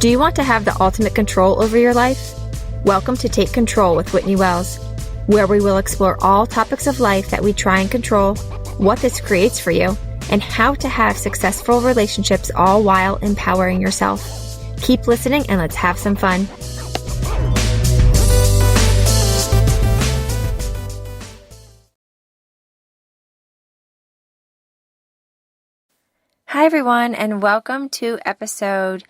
Do you want to have the ultimate control over your life? Welcome to Take Control with Whitney Wells, where we will explore all topics of life that we try and control, what this creates for you, and how to have successful relationships all while empowering yourself. Keep listening and let's have some fun. Hi everyone, and welcome to episode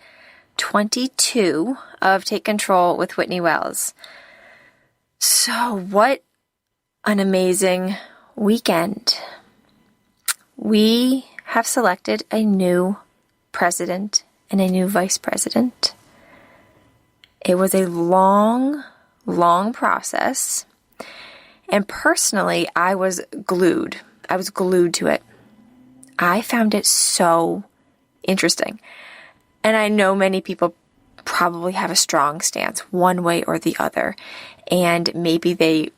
22 of Take Control with Whitney Wells. So what an amazing weekend. We have selected a new president and a new vice president. It was a long process. And personally, I was glued. I was glued to it. I found it so interesting. And I know many people probably have a strong stance one way or the other. And maybe they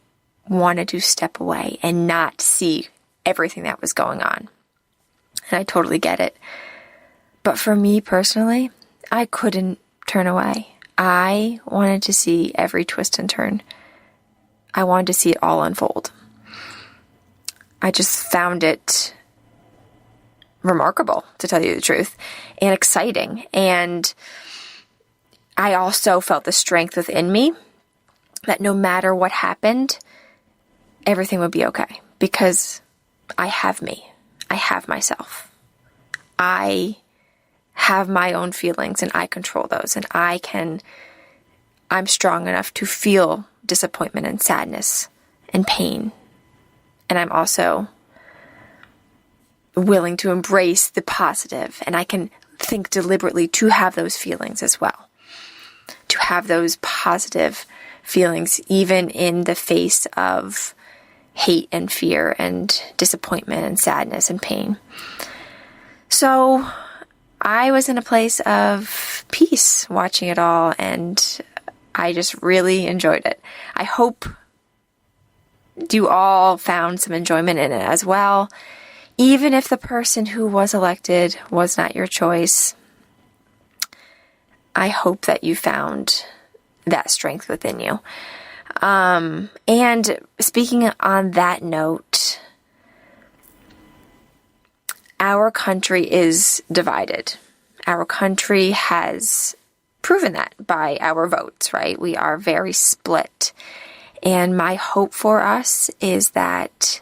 wanted to step away and not see everything that was going on. And I totally get it. But for me personally, I couldn't turn away. I wanted to see every twist and turn. I wanted to see it all unfold. I just found it remarkable, to tell you the truth, and exciting. And I also felt the strength within me that no matter what happened, everything would be okay, because I have me. I have myself. I have my own feelings and I control those, and I'm strong enough to feel disappointment and sadness and pain. And I'm also willing to embrace the positive, and I can think deliberately to have those feelings as well. To have those positive feelings even in the face of hate and fear and disappointment and sadness and pain. So I was in a place of peace watching it all, and I just really enjoyed it. I hope you all found some enjoyment in it as well. Even if the person who was elected was not your choice, I hope that you found that strength within you. And speaking on that note, our country is divided. Our country has proven that by our votes, right? We are very split. And my hope for us is that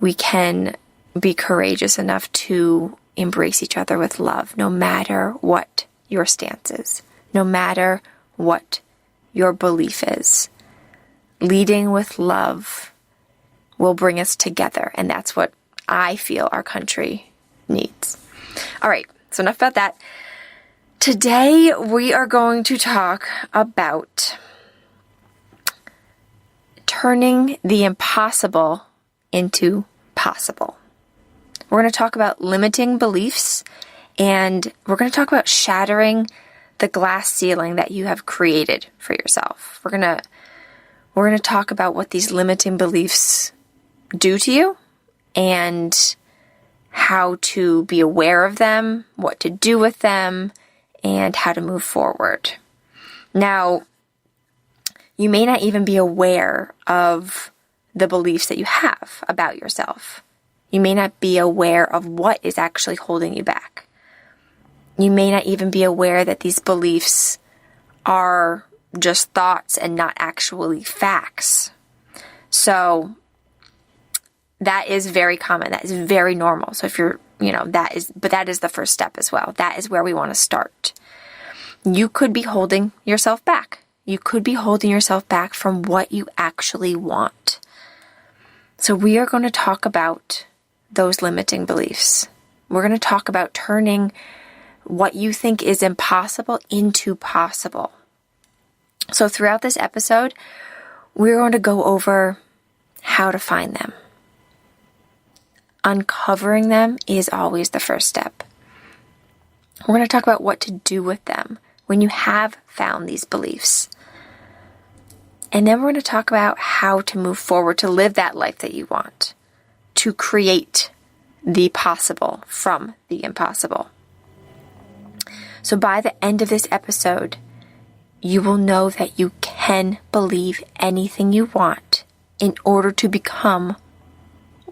we can be courageous enough to embrace each other with love, no matter what your stance is, no matter what your belief is. Leading with love will bring us together, and that's what I feel our country needs. All right, so enough about that. Today we are going to talk about turning the impossible into possible. We're going to talk about limiting beliefs, and we're going to talk about shattering the glass ceiling that you have created for yourself. We're going to talk about what these limiting beliefs do to you and how to be aware of them, what to do with them, and how to move forward. Now, you may not even be aware of the beliefs that you have about yourself. You may not be aware of what is actually holding you back. You may not even be aware that these beliefs are just thoughts and not actually facts. So that is very common. That is very normal. So if you're, that is the first step as well. That is where we want to start. You could be holding yourself back. You could be holding yourself back from what you actually want. So we are going to talk about those limiting beliefs. We're going to talk about turning what you think is impossible into possible. So throughout this episode, we're going to go over how to find them. Uncovering them is always the first step. We're going to talk about what to do with them when you have found these beliefs. And then we're going to talk about how to move forward to live that life that you want, to create the possible from the impossible. So by the end of this episode, you will know that you can believe anything you want in order to become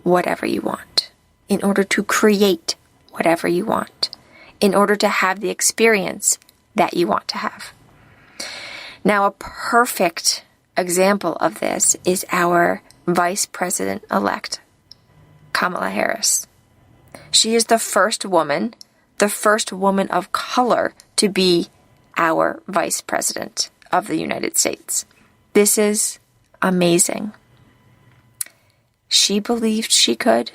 whatever you want, in order to create whatever you want, in order to have the experience that you want to have. Now, a perfect example of this is our Vice President-elect, Kamala Harris. She is the first woman of color to be our Vice President of the United States. This is amazing. She believed she could,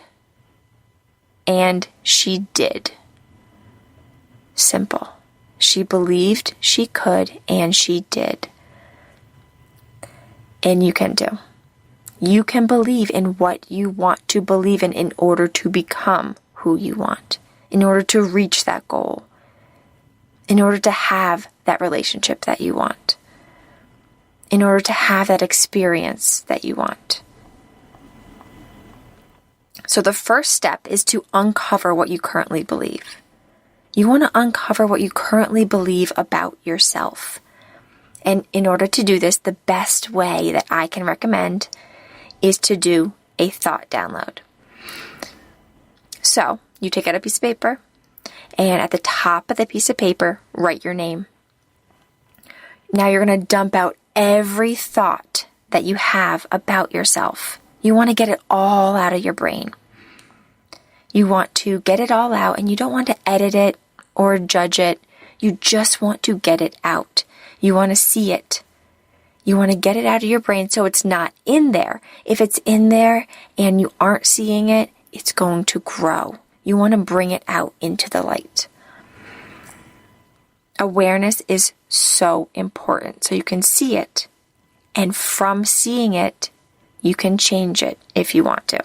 and she did. Simple. She believed she could, and she did. And you can too. You can believe in what you want to believe in order to become who you want, in order to reach that goal, in order to have that relationship that you want, in order to have that experience that you want. So the first step is to uncover what you currently believe. You want to uncover what you currently believe about yourself. And in order to do this, the best way that I can recommend is to do a thought download. So you take out a piece of paper, and at the top of the piece of paper, write your name. Now you're going to dump out every thought that you have about yourself. You want to get it all out of your brain. You want to get it all out, and you don't want to edit it or judge it. You just want to get it out. You want to see it. You want to get it out of your brain so it's not in there. If it's in there and you aren't seeing it, it's going to grow. You want to bring it out into the light. Awareness is so important so you can see it. And from seeing it, you can change it if you want to.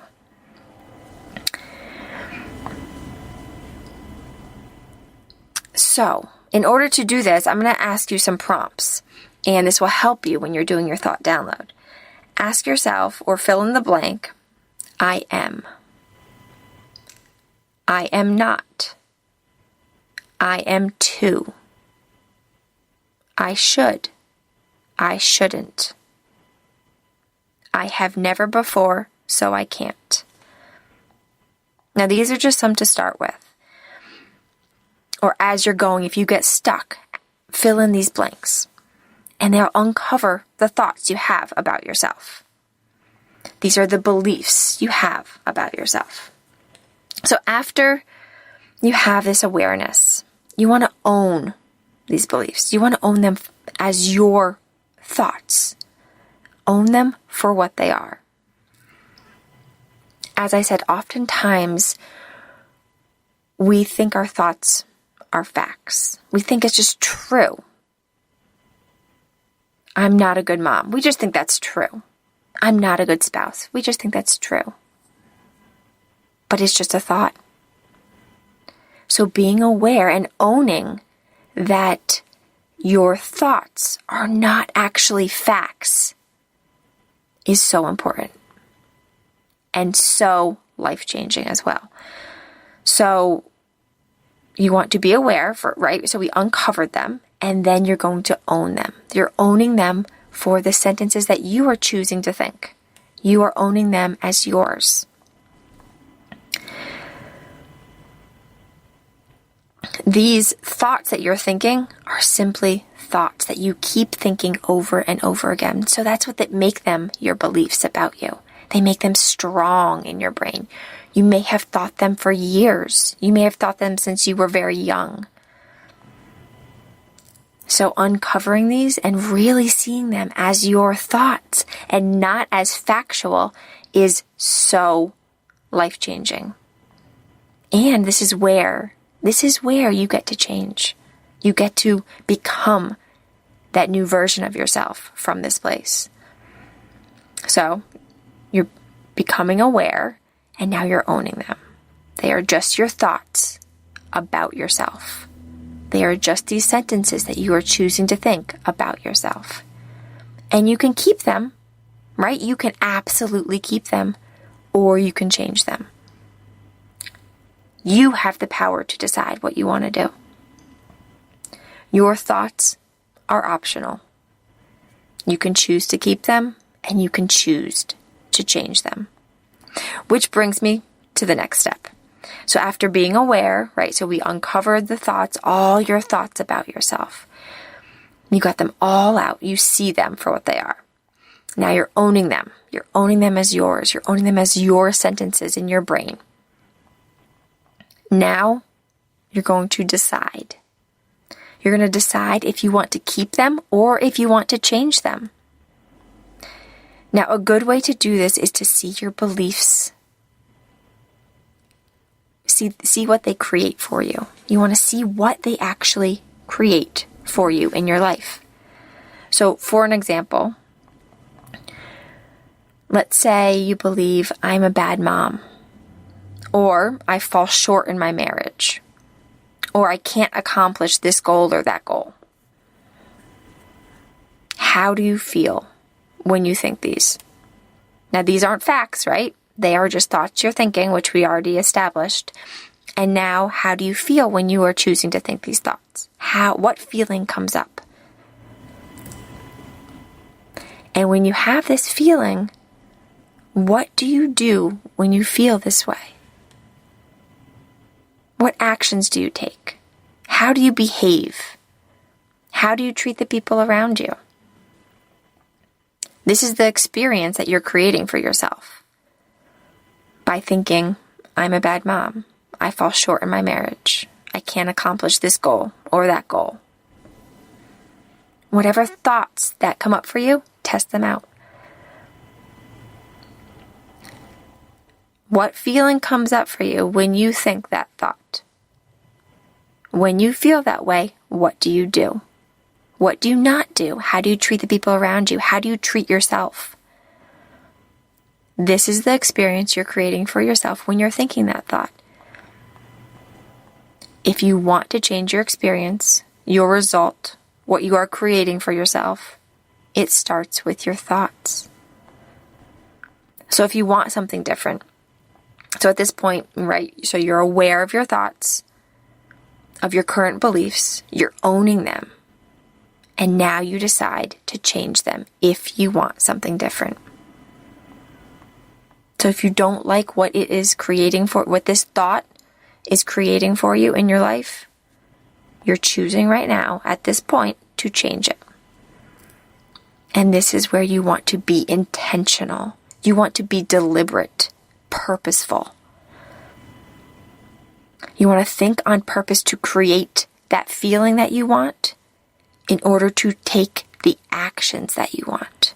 So, in order to do this, I'm going to ask you some prompts, and this will help you when you're doing your thought download. Ask yourself, or fill in the blank, I am. I am not. I am too. I should. I shouldn't. I have never before, so I can't. Now, these are just some to start with. Or as you're going, if you get stuck, fill in these blanks, and they'll uncover the thoughts you have about yourself. These are the beliefs you have about yourself. So after you have this awareness, you want to own these beliefs. You want to own them as your thoughts. Own them for what they are. As I said, oftentimes we think our thoughts are facts. We think it's just true. I'm not a good mom. We just think that's true. I'm not a good spouse. We just think that's true. But it's just a thought. So being aware and owning that your thoughts are not actually facts is so important and so life-changing as well. So you want to be aware, right? So we uncovered them, and then you're going to own them. You're owning them for the sentences that you are choosing to think. You are owning them as yours. These thoughts that you're thinking are simply thoughts that you keep thinking over and over again. So that's what that make them your beliefs about you. They make them strong in your brain. You may have thought them for years. You may have thought them since you were very young. So uncovering these and really seeing them as your thoughts and not as factual is so life-changing. And this is where you get to change. You get to become that new version of yourself from this place. So you're becoming aware, and now you're owning them. They are just your thoughts about yourself. They are just these sentences that you are choosing to think about yourself. And you can keep them, right? You can absolutely keep them, or you can change them. You have the power to decide what you want to do. Your thoughts are optional. You can choose to keep them and you can choose to change them. Which brings me to the next step. So after being aware, right, so we uncovered the thoughts, all your thoughts about yourself. You got them all out. You see them for what they are. Now you're owning them. You're owning them as yours. You're owning them as your sentences in your brain. Now you're going to decide. You're going to decide if you want to keep them or if you want to change them. Now, a good way to do this is to see your beliefs. See what they create for you. You want to see what they actually create for you in your life. So, for an example, let's say you believe I'm a bad mom, or I fall short in my marriage, or I can't accomplish this goal or that goal. How do you feel when you think these? Now, these aren't facts, right? They are just thoughts you're thinking, which we already established. And now, how do you feel when you are choosing to think these thoughts? What feeling comes up? And when you have this feeling, what do you do when you feel this way? What actions do you take? How do you behave? How do you treat the people around you? This is the experience that you're creating for yourself. By thinking, I'm a bad mom. I fall short in my marriage. I can't accomplish this goal or that goal. Whatever thoughts that come up for you, test them out. What feeling comes up for you when you think that thought? When you feel that way, what do you do? What do you not do? How do you treat the people around you? How do you treat yourself? This is the experience you're creating for yourself when you're thinking that thought. If you want to change your experience, your result, what you are creating for yourself, it starts with your thoughts. So if you want something different, so at this point, right, so you're aware of your thoughts, of your current beliefs, you're owning them, and now you decide to change them if you want something different. So if you don't like what it is creating what this thought is creating for you in your life, you're choosing right now at this point to change it. And this is where you want to be intentional. You want to be deliberate, purposeful. You want to think on purpose to create that feeling that you want in order to take the actions that you want.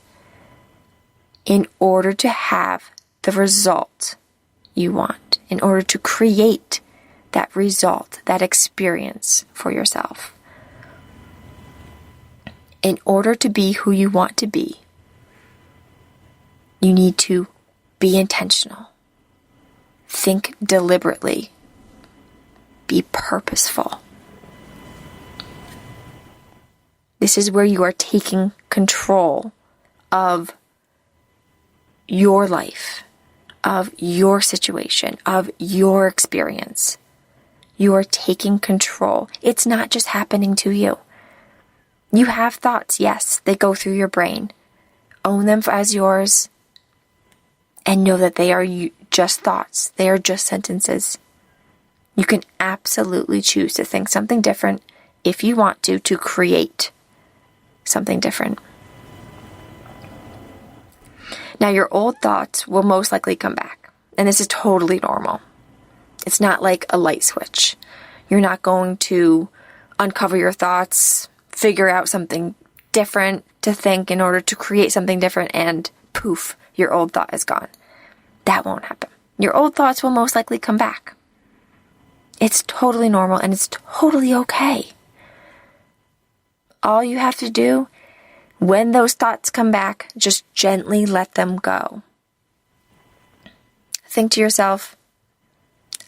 In order to have the result you want, in order to create that result, that experience for yourself. In order to be who you want to be, you need to be intentional. Think deliberately. Be purposeful. This is where you are taking control of your life, of your situation, of your experience. You are taking control. It's not just happening to you. You have thoughts, yes, they go through your brain. Own them as yours and know that they are just thoughts. They are just sentences. You can absolutely choose to think something different if you want to create something different. Now, your old thoughts will most likely come back, and this is totally normal. It's not like a light switch. You're not going to uncover your thoughts, figure out something different to think in order to create something different, and poof, your old thought is gone. That won't happen. Your old thoughts will most likely come back. It's totally normal, and it's totally okay. All you have to do, when those thoughts come back, just gently let them go. Think to yourself,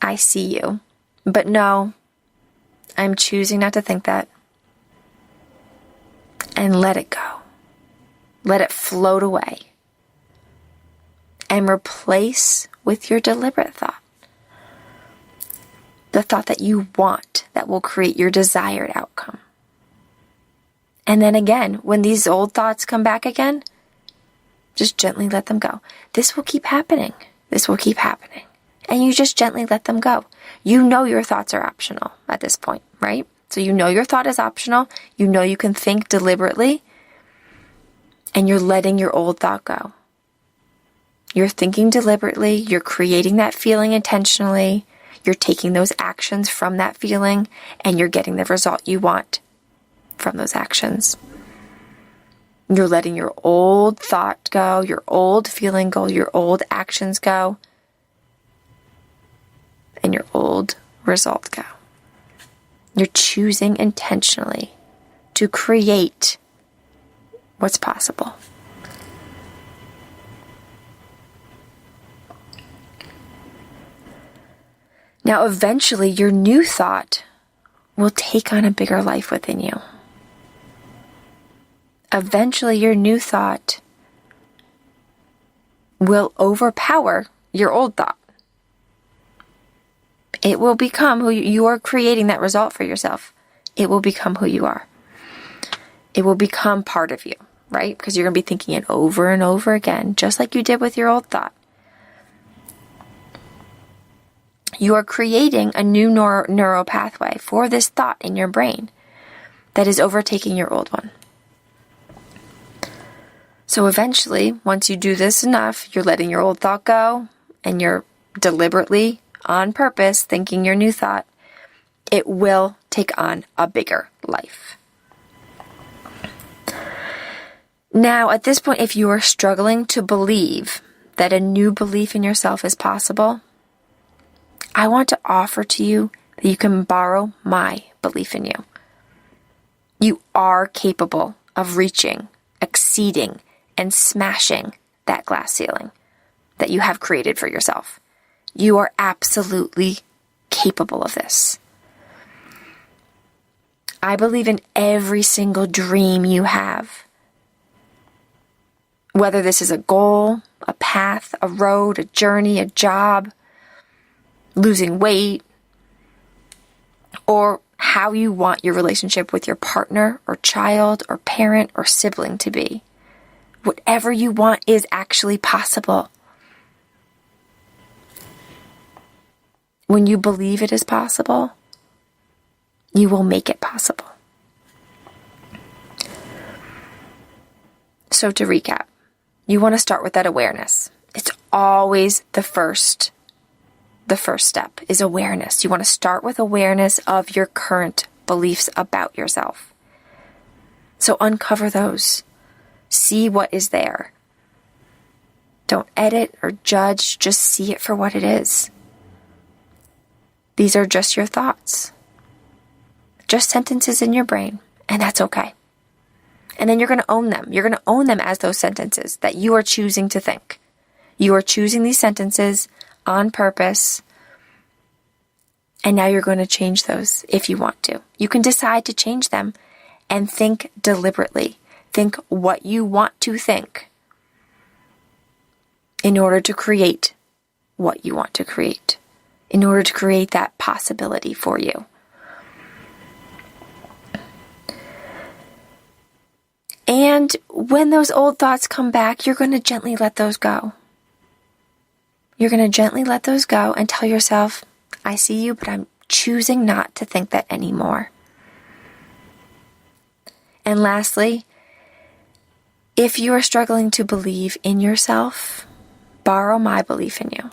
I see you, but no, I'm choosing not to think that. And let it go. Let it float away. And replace with your deliberate thought. The thought that you want, that will create your desired outcome. And then again, when these old thoughts come back again, just gently let them go. This will keep happening. This will keep happening. And you just gently let them go. You know your thoughts are optional at this point, right? So you know your thought is optional. You know you can think deliberately. And you're letting your old thought go. You're thinking deliberately. You're creating that feeling intentionally. You're taking those actions from that feeling. And you're getting the result you want from those actions. You're letting your old thought go, your old feeling go, your old actions go, and your old result go. You're choosing intentionally to create what's possible. Now, eventually, your new thought will take on a bigger life within you. Eventually, your new thought will overpower your old thought. It will become who you are, creating that result for yourself. It will become who you are. It will become part of you, right? Because you're going to be thinking it over and over again, just like you did with your old thought. You are creating a new neural pathway for this thought in your brain that is overtaking your old one. So eventually, once you do this enough, you're letting your old thought go and you're deliberately, on purpose, thinking your new thought, it will take on a bigger life. Now, at this point, if you are struggling to believe that a new belief in yourself is possible, I want to offer to you that you can borrow my belief in you. You are capable of reaching, exceeding, and smashing that glass ceiling that you have created for yourself. You are absolutely capable of this. I believe in every single dream you have. Whether this is a goal, a path, a road, a journey, a job, losing weight, or how you want your relationship with your partner or child or parent or sibling to be. Whatever you want is actually possible. When you believe it is possible, you will make it possible. So to recap, you want to start with that awareness. It's always the first step is awareness. You want to start with awareness of your current beliefs about yourself. So uncover those. See what is there. Don't edit or judge, just see it for what it is. These are just your thoughts. Just sentences in your brain, and that's okay. And then you're going to own them. You're going to own them as those sentences that you are choosing to think. You are choosing these sentences on purpose, and now you're going to change those if you want to. You can decide to change them and think deliberately. Think what you want to think in order to create what you want to create, in order to create that possibility for you. And when those old thoughts come back, you're going to gently let those go. You're going to gently let those go and tell yourself, I see you, but I'm choosing not to think that anymore. And lastly, if you are struggling to believe in yourself, borrow my belief in you.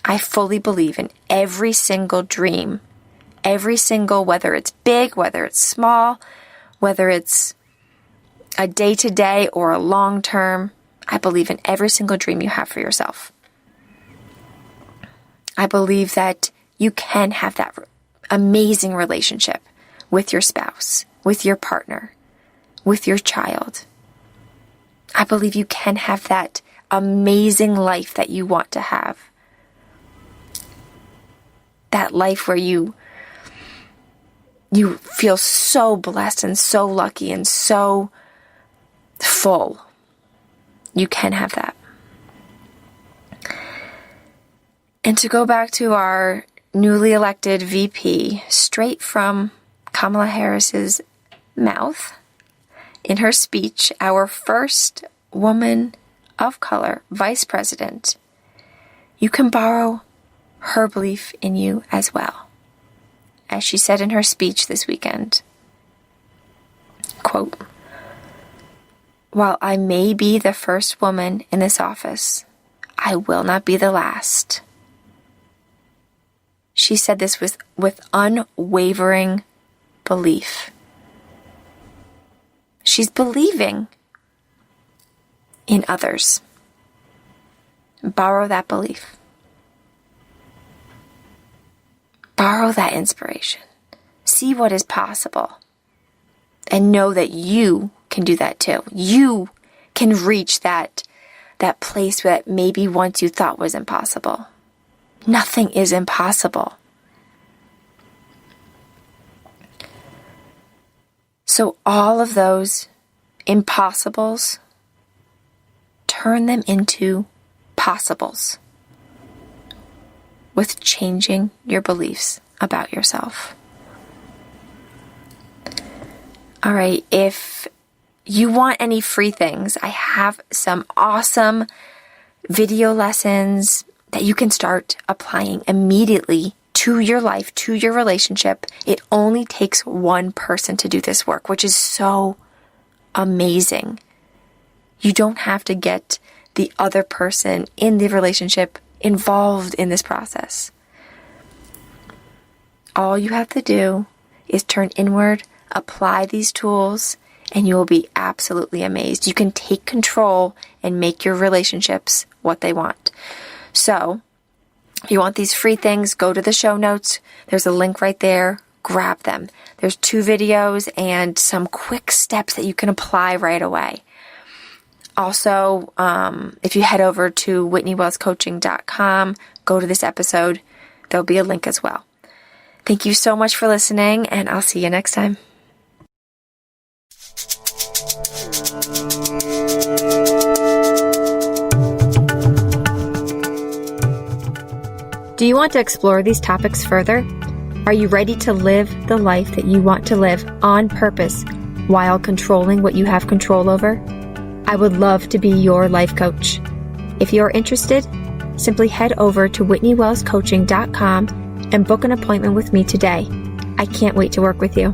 I fully believe in every single dream, every single, whether it's big, whether it's small, whether it's a day-to-day or a long-term, I believe in every single dream you have for yourself. I believe that you can have that amazing relationship with your spouse, with your partner, with your child. I believe you can have that amazing life that you want to have. That life where you feel so blessed and so lucky and so full. You can have that. And to go back to our newly elected VP, straight from Kamala Harris's mouth in her speech, our first woman of color vice president, you can borrow her belief in you as well. As she said in her speech this weekend, quote, "While I may be the first woman in this office, I will not be the last." She said this with unwavering belief. She's believing in others. Borrow that belief. Borrow that inspiration. See what is possible. And know that you can do that too. You can reach that place that maybe once you thought was impossible. Nothing is impossible. So all of those impossibles, turn them into possibles with changing your beliefs about yourself. All right, if you want any free things, I have some awesome video lessons that you can start applying immediately to your life, to your relationship. It only takes one person to do this work, which is so amazing. You don't have to get the other person in the relationship involved in this process. All you have to do is turn inward, apply these tools, and you will be absolutely amazed. You can take control and make your relationships what they want. So, if you want these free things, go to the show notes. There's a link right there. Grab them. There's 2 videos and some quick steps that you can apply right away. Also, if you head over to WhitneyWellsCoaching.com, go to this episode. There'll be a link as well. Thank you so much for listening, and I'll see you next time. Do you want to explore these topics further? Are you ready to live the life that you want to live on purpose while controlling what you have control over? I would love to be your life coach. If you're interested, simply head over to WhitneyWellsCoaching.com and book an appointment with me today. I can't wait to work with you.